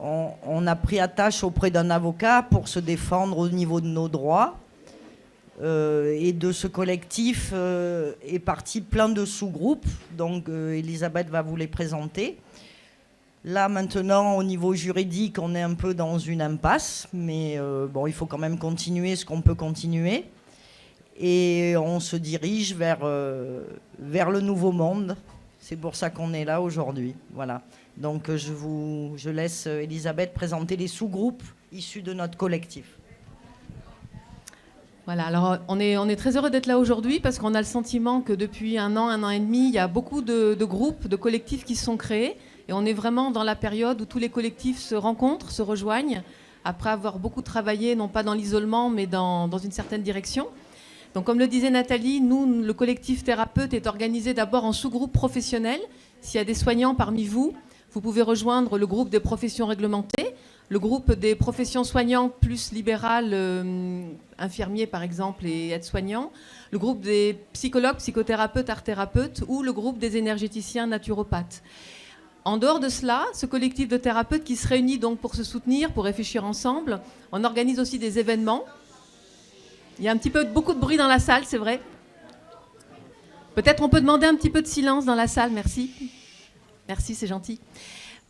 [SPEAKER 10] on a pris attache auprès d'un avocat pour se défendre au niveau de nos droits. Et de ce collectif est parti plein de sous-groupes. Donc Elisabeth va vous les présenter. Là, maintenant, au niveau juridique, on est un peu dans une impasse. Mais bon, il faut quand même continuer ce qu'on peut continuer. Et on se dirige vers le nouveau monde. C'est pour ça qu'on est là aujourd'hui. Voilà. Donc je laisse Elisabeth présenter les sous-groupes issus de notre collectif.
[SPEAKER 11] Voilà, alors on est très heureux d'être là aujourd'hui parce qu'on a le sentiment que depuis un an et demi, il y a beaucoup de groupes, de collectifs qui se sont créés. Et on est vraiment dans la période où tous les collectifs se rencontrent, se rejoignent, après avoir beaucoup travaillé, non pas dans l'isolement, mais dans une certaine direction. Donc comme le disait Nathalie, nous, le collectif thérapeute est organisé d'abord en sous-groupe professionnel. S'il y a des soignants parmi vous, vous pouvez rejoindre le groupe des professions réglementées, le groupe des professions soignantes plus libérales, infirmiers par exemple et aides-soignants, le groupe des psychologues, psychothérapeutes, art-thérapeutes ou le groupe des énergéticiens naturopathes. En dehors de cela, ce collectif de thérapeutes qui se réunit donc pour se soutenir, pour réfléchir ensemble, on organise aussi des événements. Il y a beaucoup de bruit dans la salle, c'est vrai. Peut-être on peut demander un petit peu de silence dans la salle, merci. Merci, c'est gentil.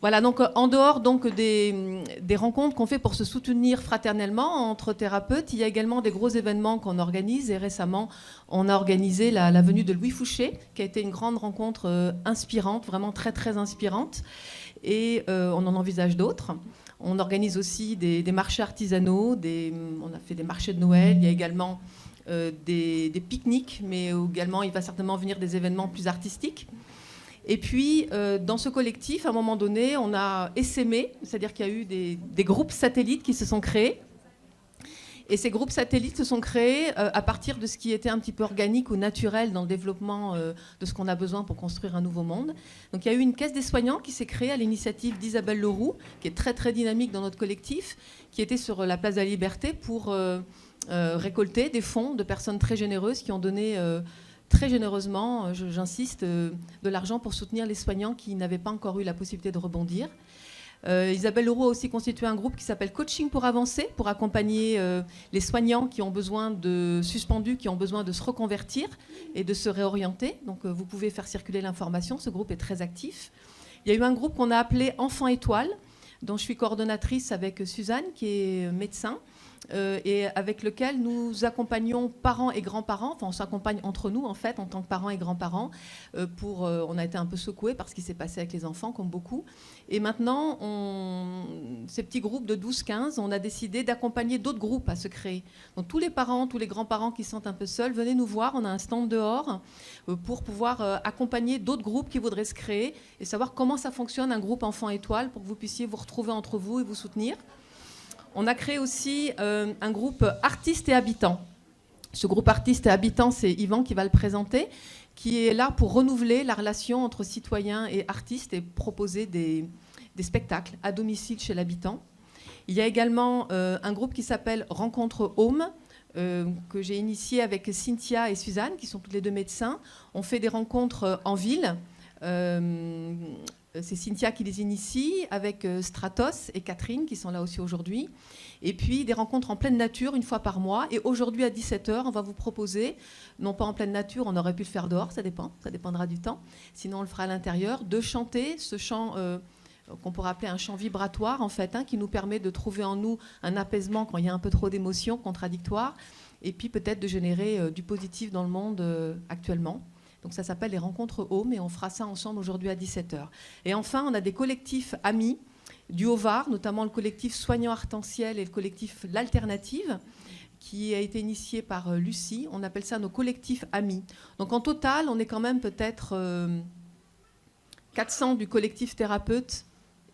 [SPEAKER 11] Voilà, donc en dehors donc, des rencontres qu'on fait pour se soutenir fraternellement entre thérapeutes, il y a également des gros événements qu'on organise. Et récemment, on a organisé la venue de Louis Fouché, qui a été une grande rencontre inspirante, vraiment très très inspirante. Et on en envisage d'autres. On organise aussi des marchés artisanaux, on a fait des marchés de Noël, il y a également des pique-niques, mais également il va certainement venir des événements plus artistiques. Et puis, dans ce collectif, à un moment donné, on a essaimé, c'est-à-dire qu'il y a eu des groupes satellites qui se sont créés. Et ces groupes satellites se sont créés à partir de ce qui était un petit peu organique ou naturel dans le développement de ce qu'on a besoin pour construire un nouveau monde. Donc il y a eu une caisse des soignants qui s'est créée à l'initiative d'Isabelle Leroux, qui est très très dynamique dans notre collectif, qui était sur la place de la Liberté pour récolter des fonds de personnes très généreuses qui ont donné très généreusement, j'insiste, de l'argent pour soutenir les soignants qui n'avaient pas encore eu la possibilité de rebondir. Isabelle Leroux a aussi constitué un groupe qui s'appelle Coaching pour avancer, pour accompagner les soignants qui ont besoin suspendus, qui ont besoin de se reconvertir et de se réorienter. Donc vous pouvez faire circuler l'information, ce groupe est très actif. Il y a eu un groupe qu'on a appelé Enfants Étoiles, dont je suis coordonnatrice avec Suzanne, qui est médecin, et avec lequel nous accompagnons parents et grands-parents, enfin on s'accompagne entre nous en fait en tant que parents et grands-parents, on a été un peu secoués par ce qui s'est passé avec les enfants comme beaucoup, et maintenant ces petits groupes de 12-15, on a décidé d'accompagner d'autres groupes à se créer. Donc tous les parents, tous les grands-parents qui se sentent un peu seuls, venez nous voir, on a un stand dehors pour pouvoir accompagner d'autres groupes qui voudraient se créer et savoir comment ça fonctionne un groupe enfant étoile pour que vous puissiez vous retrouver entre vous et vous soutenir. On a créé aussi un groupe artistes et habitants. Ce groupe artiste et habitant, c'est Yvan qui va le présenter, qui est là pour renouveler la relation entre citoyens et artistes et proposer des spectacles à domicile chez l'habitant. Il y a également un groupe qui s'appelle Rencontre Home, que j'ai initié avec Cynthia et Suzanne, qui sont toutes les deux médecins. On fait des rencontres en ville. C'est Cynthia qui les initie, avec Stratos et Catherine, qui sont là aussi aujourd'hui. Et puis des rencontres en pleine nature, une fois par mois. Et aujourd'hui, à 17h, on va vous proposer, non pas en pleine nature, on aurait pu le faire dehors, ça dépendra du temps. Sinon, on le fera à l'intérieur, de chanter ce chant qu'on pourrait appeler un chant vibratoire, en fait, qui nous permet de trouver en nous un apaisement quand il y a un peu trop d'émotions contradictoires. Et puis peut-être de générer du positif dans le monde actuellement. Donc ça s'appelle les rencontres Home et on fera ça ensemble aujourd'hui à 17h. Et enfin, on a des collectifs amis du Haut-Var, notamment le collectif Soignants Arc-en-Ciel et le collectif L'Alternative, qui a été initié par Lucie. On appelle ça nos collectifs amis. Donc en total, on est quand même peut-être 400 du collectif Thérapeute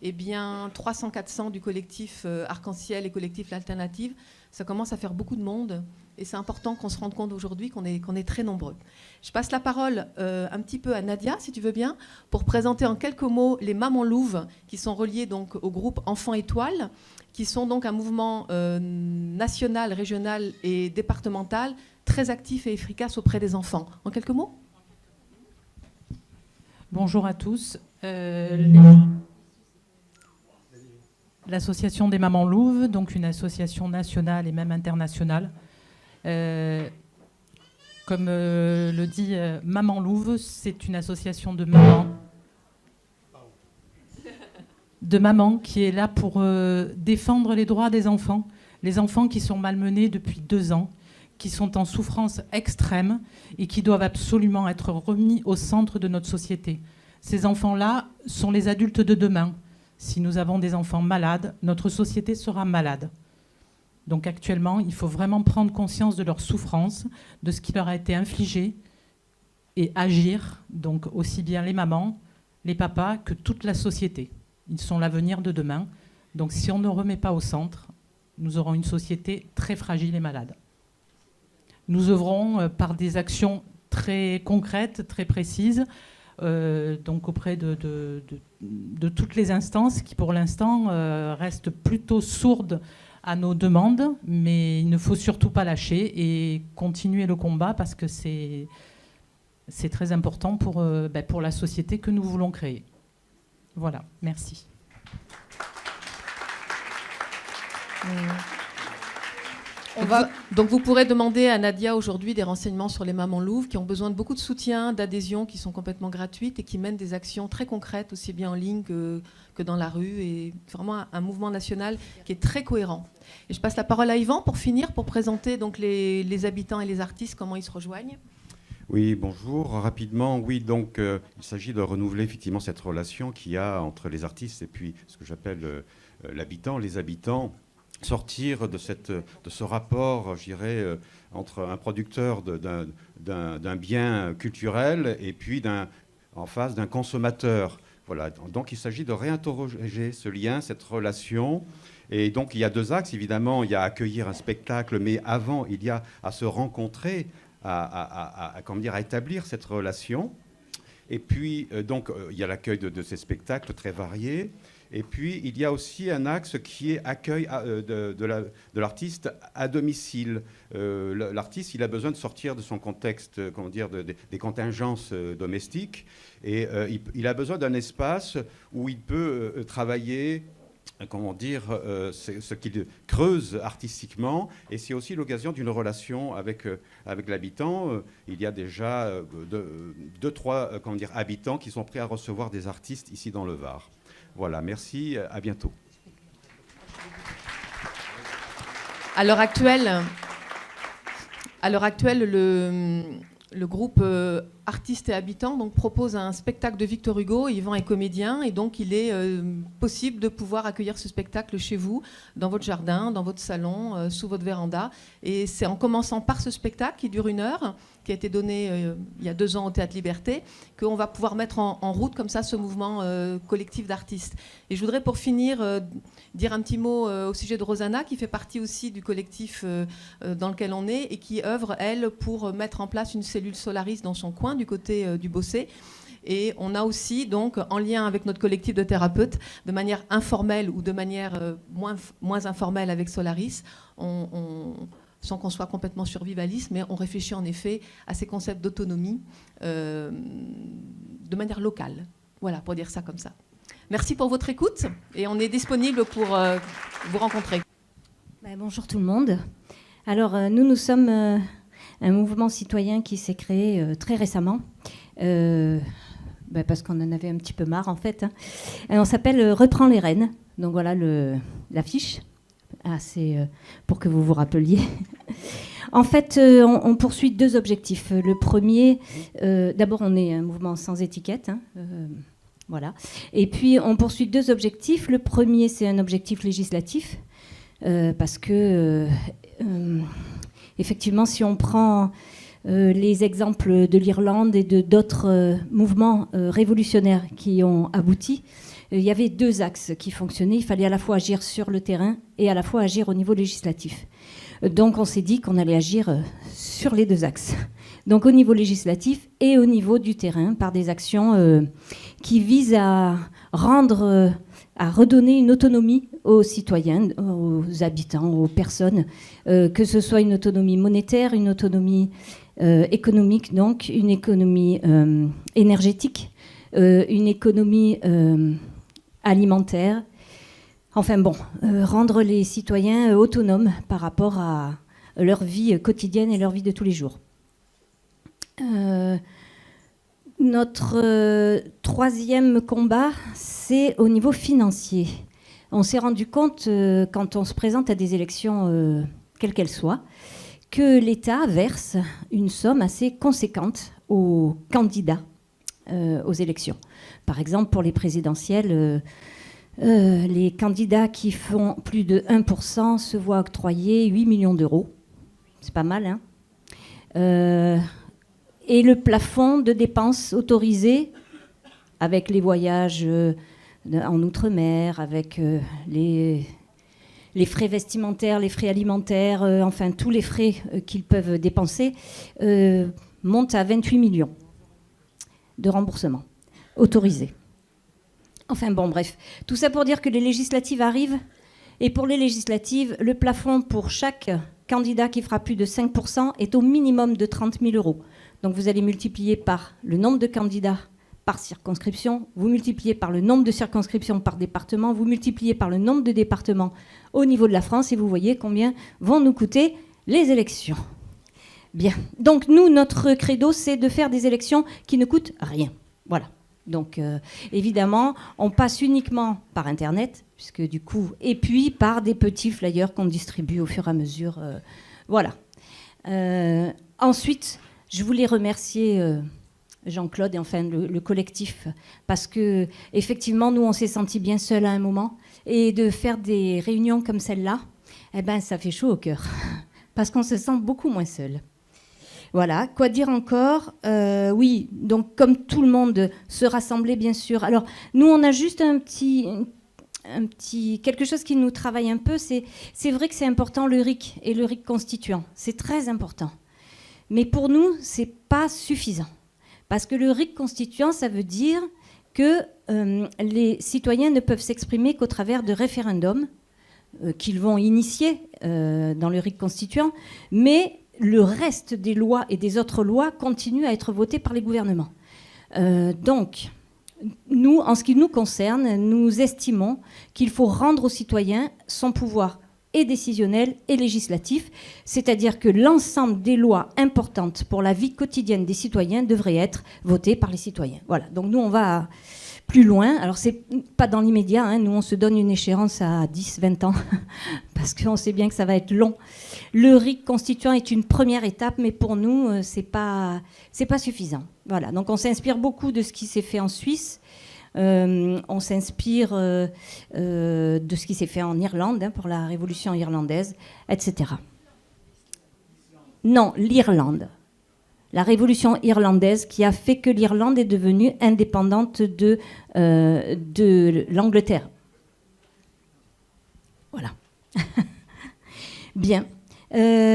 [SPEAKER 11] et bien 300-400 du collectif Arc-en-Ciel et collectif L'Alternative. Ça commence à faire beaucoup de monde. Et c'est important qu'on se rende compte aujourd'hui qu'on est très nombreux. Je passe la parole un petit peu à Nadia, si tu veux bien, pour présenter en quelques mots les Mamans Louves, qui sont reliées donc au groupe Enfants Étoiles, qui sont donc un mouvement national, régional et départemental très actif et efficace auprès des enfants. En quelques mots ?
[SPEAKER 12] Bonjour à tous. L'association des Mamans Louves, donc une association nationale et même internationale. Comme le dit Maman Louve, c'est une association de mamans qui est là pour défendre les droits des enfants qui sont malmenés depuis 2 ans, qui sont en souffrance extrême et qui doivent absolument être remis au centre de notre société. Ces enfants-là sont les adultes de demain. Si nous avons des enfants malades, notre société sera malade. Donc actuellement, il faut vraiment prendre conscience de leur souffrance, de ce qui leur a été infligé et agir, donc aussi bien les mamans, les papas que toute la société. Ils sont l'avenir de demain. Donc si on ne remet pas au centre, nous aurons une société très fragile et malade. Nous œuvrons par des actions très concrètes, très précises, donc auprès de toutes les instances qui pour l'instant restent plutôt sourdes à nos demandes, mais il ne faut surtout pas lâcher et continuer le combat parce que c'est très important pour la société que nous voulons créer. Voilà, merci.
[SPEAKER 11] Donc vous pourrez demander à Nadia aujourd'hui des renseignements sur les Mamans Louves qui ont besoin de beaucoup de soutien, d'adhésion, qui sont complètement gratuites et qui mènent des actions très concrètes, aussi bien en ligne que dans la rue. Et vraiment un mouvement national qui est très cohérent. Et je passe la parole à Yvan pour finir, pour présenter donc les habitants et les artistes, comment ils se rejoignent.
[SPEAKER 13] Oui, bonjour. Rapidement, oui, donc il s'agit de renouveler effectivement cette relation qu'il y a entre les artistes et puis ce que j'appelle l'habitant, les habitants. Sortir de ce rapport, je dirais, entre un producteur d'un bien culturel et puis en face d'un consommateur. Voilà. Donc il s'agit de réinterroger ce lien, cette relation. Et donc il y a 2 axes, évidemment. Il y a accueillir un spectacle, mais avant, il y a à se rencontrer, à établir cette relation. Et puis, donc, il y a l'accueil de ces spectacles très variés. Et puis, il y a aussi un axe qui est accueil de l'artiste à domicile. L'artiste, il a besoin de sortir de son contexte, des contingences domestiques. Et il a besoin d'un espace où il peut travailler, ce qu'il creuse artistiquement. Et c'est aussi l'occasion d'une relation avec l'habitant. Il y a déjà 2-3 habitants qui sont prêts à recevoir des artistes ici dans le Var. Voilà, merci, à bientôt.
[SPEAKER 11] À l'heure actuelle, le groupe artistes et habitants donc, propose un spectacle de Victor Hugo. Yvan est comédien et donc il est possible de pouvoir accueillir ce spectacle chez vous, dans votre jardin, dans votre salon, sous votre véranda. Et c'est en commençant par ce spectacle qui dure 1 heure, qui a été donné il y a 2 ans au Théâtre Liberté, qu'on va pouvoir mettre en route comme ça ce mouvement collectif d'artistes. Et je voudrais pour finir dire un petit mot au sujet de Rosanna, qui fait partie aussi du collectif dans lequel on est et qui œuvre, elle, pour mettre en place une cellule Solaris dans son coin, du côté du Bossé. Et on a aussi, donc, en lien avec notre collectif de thérapeutes, de manière informelle ou de manière moins informelle avec Solaris, sans qu'on soit complètement survivaliste, mais on réfléchit en effet à ces concepts d'autonomie de manière locale. Voilà, pour dire ça comme ça. Merci pour votre écoute et on est disponible pour vous rencontrer.
[SPEAKER 14] Bonjour tout le monde. Alors, nous sommes un mouvement citoyen qui s'est créé très récemment, parce qu'on en avait un petit peu marre en fait. Et on s'appelle Reprends les rênes. Donc voilà l'affiche. C'est pour que vous vous rappeliez. En fait, on poursuit 2 objectifs. Le premier, d'abord, on est un mouvement sans étiquette. Voilà. Et puis, on poursuit 2 objectifs. Le premier, c'est un objectif législatif. Parce que, effectivement, si on prend les exemples de l'Irlande et de d'autres mouvements révolutionnaires qui ont abouti, il y avait 2 axes qui fonctionnaient. Il fallait à la fois agir sur le terrain et à la fois agir au niveau législatif. Donc on s'est dit qu'on allait agir sur les 2 axes. Donc au niveau législatif et au niveau du terrain, par des actions qui visent à redonner une autonomie aux citoyens, aux habitants, aux personnes, que ce soit une autonomie monétaire, une autonomie économique, donc une économie énergétique, une économie alimentaire. Enfin bon, rendre les citoyens autonomes par rapport à leur vie quotidienne et leur vie de tous les jours. Notre 3e combat, c'est au niveau financier. On s'est rendu compte, quand on se présente à des élections, quelles qu'elles soient, que l'État verse une somme assez conséquente aux candidats aux élections. Par exemple, pour les présidentielles, les candidats qui font plus de 1% se voient octroyer 8 millions d'euros. C'est pas mal, hein ? Et le plafond de dépenses autorisées, avec les voyages en Outre-mer, avec les frais vestimentaires, les frais alimentaires, enfin tous les frais qu'ils peuvent dépenser, montent à 28 millions de remboursements autorisés. Enfin bon, bref. Tout ça pour dire que les législatives arrivent. Et pour les législatives, le plafond pour chaque candidat qui fera plus de 5% est au minimum de 30 000 euros. Donc vous allez multiplier par le nombre de candidats par circonscription, vous multipliez par le nombre de circonscriptions par département, vous multipliez par le nombre de départements au niveau de la France et vous voyez combien vont nous coûter les élections. Bien. Donc nous, notre credo, c'est de faire des élections qui ne coûtent rien. Voilà. Donc, évidemment, on passe uniquement par Internet, puisque du coup, et puis par des petits flyers qu'on distribue au fur et à mesure. Voilà. Ensuite, je voulais remercier Jean-Claude et enfin le collectif, parce que effectivement, nous, on s'est sentis bien seuls à un moment, et de faire des réunions comme celle-là, eh ben, ça fait chaud au cœur, parce qu'on se sent beaucoup moins seul. Voilà, quoi dire encore ? Oui, donc comme tout le monde se rassemblait, bien sûr. Alors, nous, on a juste quelque chose qui nous travaille un peu. C'est vrai que c'est important, le RIC et le RIC constituant. C'est très important. Mais pour nous, c'est pas suffisant. Parce que le RIC constituant, ça veut dire que les citoyens ne peuvent s'exprimer qu'au travers de référendums qu'ils vont initier dans le RIC constituant, mais le reste des lois et des autres lois continuent à être votées par les gouvernements. Donc, nous, en ce qui nous concerne, nous estimons qu'il faut rendre aux citoyens son pouvoir et décisionnel et législatif, c'est-à-dire que l'ensemble des lois importantes pour la vie quotidienne des citoyens devraient être votées par les citoyens. Voilà, donc nous, on va plus loin. Alors, c'est pas dans l'immédiat, hein. Nous, on se donne une échéance à 10-20 ans, parce qu'on sait bien que ça va être long. Le RIC constituant est une première étape, mais pour nous, c'est pas suffisant. Voilà. Donc, on s'inspire beaucoup de ce qui s'est fait en Suisse. On s'inspire de ce qui s'est fait en Irlande, hein, pour la révolution irlandaise, etc. Non, l'Irlande. La révolution irlandaise qui a fait que l'Irlande est devenue indépendante de l'Angleterre. Voilà. Bien.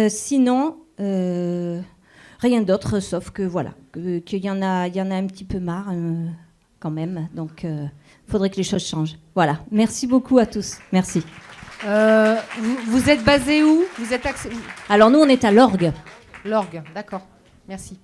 [SPEAKER 14] Sinon, rien d'autre, sauf que voilà, qu'il y en a un petit peu marre quand même. Donc, il faudrait que les choses changent. Voilà. Merci beaucoup à tous. Merci.
[SPEAKER 5] Vous êtes basé où? Vous êtes
[SPEAKER 14] Alors nous, on est à l'Orgue.
[SPEAKER 5] L'Orgue, d'accord. Merci.